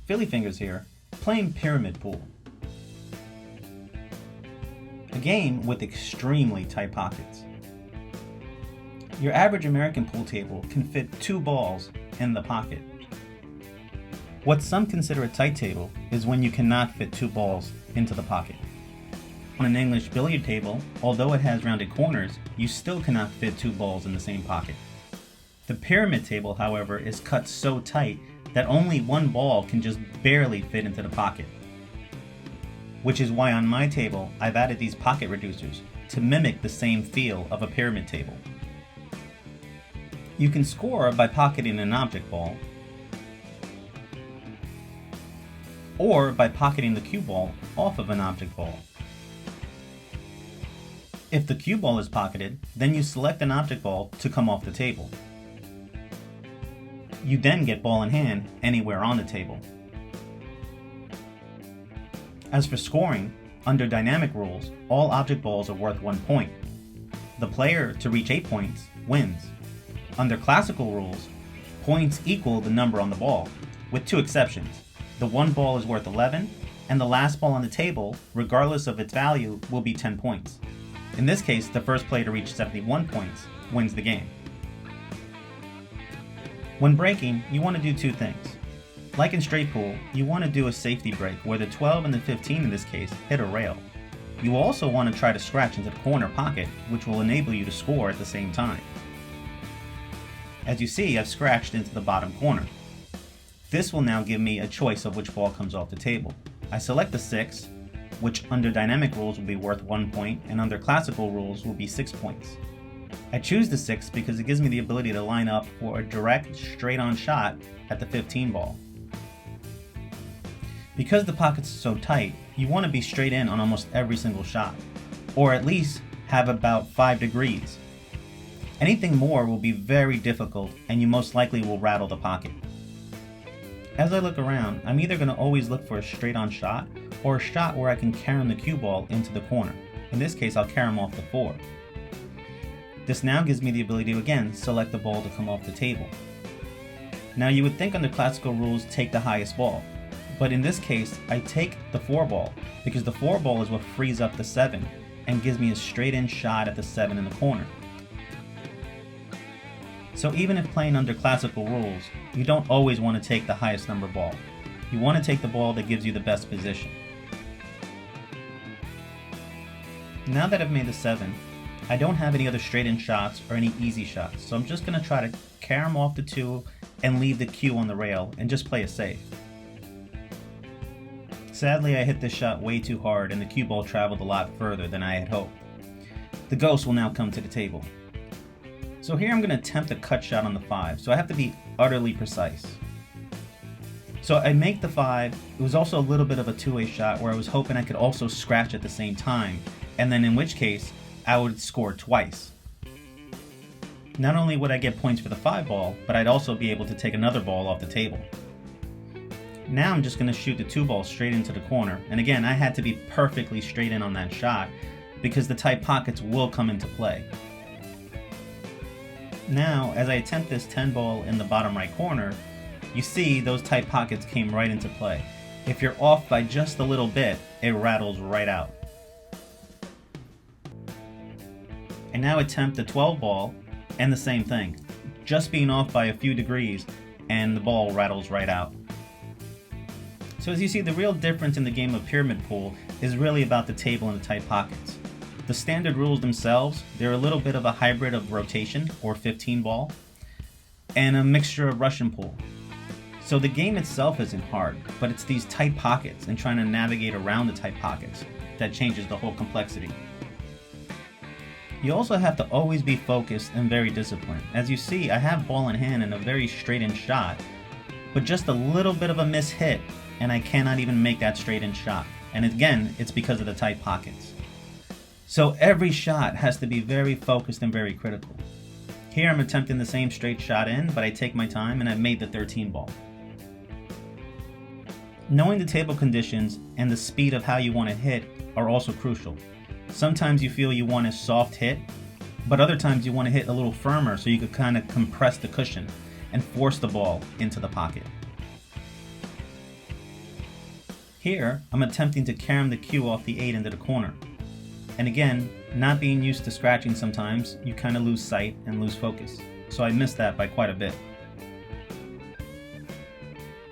Philly Fingers here, playing Pyramid Pool. A game with extremely tight pockets. Your average American pool table can fit 2 balls in the pocket. What some consider a tight table is when you cannot fit 2 balls into the pocket. On an English billiard table, although it has rounded corners, you still cannot fit 2 balls in the same pocket. The pyramid table, however, is cut so tight that only 1 ball can just barely fit into the pocket. Which is why on my table, I've added these pocket reducers to mimic the same feel of a pyramid table. You can score by pocketing an object ball, or by pocketing the cue ball off of an object ball. If the cue ball is pocketed, then you select an object ball to come off the table. You then get ball in hand anywhere on the table. As for scoring, under dynamic rules, all object balls are worth 1 point. The player to reach 8 points wins. Under classical rules, points equal the number on the ball, with 2 exceptions. The 1 ball is worth 11, and the last ball on the table, regardless of its value, will be 10 points. In this case, the first player to reach 71 points wins the game. When breaking, you want to do 2 things. Like in straight pool, you want to do a safety break where the 12 and the 15 in this case hit a rail. You also want to try to scratch into the corner pocket, which will enable you to score at the same time. As you see, I've scratched into the bottom corner. This will now give me a choice of which ball comes off the table. I select the 6, which under dynamic rules will be worth 1 point, and under classical rules will be 6 points. I choose the 6 because it gives me the ability to line up for a direct, straight-on shot at the 15 ball. Because the pockets are so tight, you want to be straight in on almost every single shot, or at least have about 5 degrees. Anything more will be very difficult, and you most likely will rattle the pocket. As I look around, I'm either going to always look for a straight-on shot, or a shot where I can carom the cue ball into the corner. In this case, I'll carom off the 4. This now gives me the ability to again select the ball to come off the table. Now you would think under classical rules take the highest ball, but in this case I take the 4 ball because the 4 ball is what frees up the 7 and gives me a straight in shot at the 7 in the corner. So even if playing under classical rules, you don't always want to take the highest number ball. You want to take the ball that gives you the best position. Now that I've made the 7, I don't have any other straight-in shots or any easy shots, so I'm just going to try to carom off the 2 and leave the cue on the rail and just play it safe. Sadly, I hit this shot way too hard and the cue ball traveled a lot further than I had hoped. The ghost will now come to the table. So here I'm going to attempt a cut shot on the 5, so I have to be utterly precise. So I make the 5, it was also a little bit of a two-way shot where I was hoping I could also scratch at the same time, and then in which case, I would score twice. Not only would I get points for the 5 ball, but I'd also be able to take another ball off the table. Now I'm just going to shoot the 2 ball straight into the corner, and again I had to be perfectly straight in on that shot because the tight pockets will come into play. Now as I attempt this 10 ball in the bottom right corner, you see those tight pockets came right into play. If you're off by just a little bit, it rattles right out. I now attempt the 12 ball and the same thing, just being off by a few degrees and the ball rattles right out. So as you see, the real difference in the game of pyramid pool is really about the table and the tight pockets. The standard rules themselves, they're a little bit of a hybrid of rotation or 15 ball and a mixture of Russian pool. So the game itself isn't hard, but it's these tight pockets and trying to navigate around the tight pockets that changes the whole complexity. You also have to always be focused and very disciplined. As you see, I have ball in hand and a very straight-in shot, but just a little bit of a miss-hit and I cannot even make that straight-in shot. And again, it's because of the tight pockets. So every shot has to be very focused and very critical. Here I'm attempting the same straight shot in, but I take my time and I've made the 13 ball. Knowing the table conditions and the speed of how you want to hit are also crucial. Sometimes you feel you want a soft hit, but other times you want to hit a little firmer so you could kind of compress the cushion and force the ball into the pocket. Here, I'm attempting to carom the cue off the 8 into the corner. And again, not being used to scratching sometimes, you kind of lose sight and lose focus. So I missed that by quite a bit.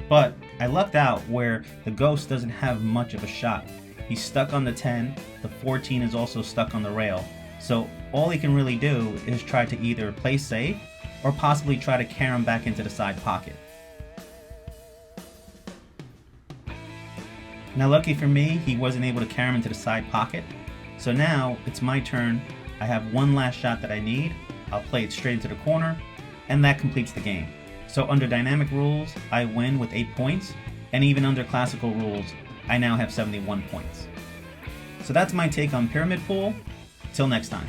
But I lucked out where the ghost doesn't have much of a shot. He's stuck on the 10, the 14 is also stuck on the rail. So all he can really do is try to either play safe or possibly try to carom back into the side pocket. Now lucky for me, he wasn't able to carom into the side pocket. So now it's my turn. I have one last shot that I need. I'll play it straight into the corner, and that completes the game. So under dynamic rules, I win with 8 points, and even under classical rules, I now have 71 points. So that's my take on Pyramid Pool. Till next time.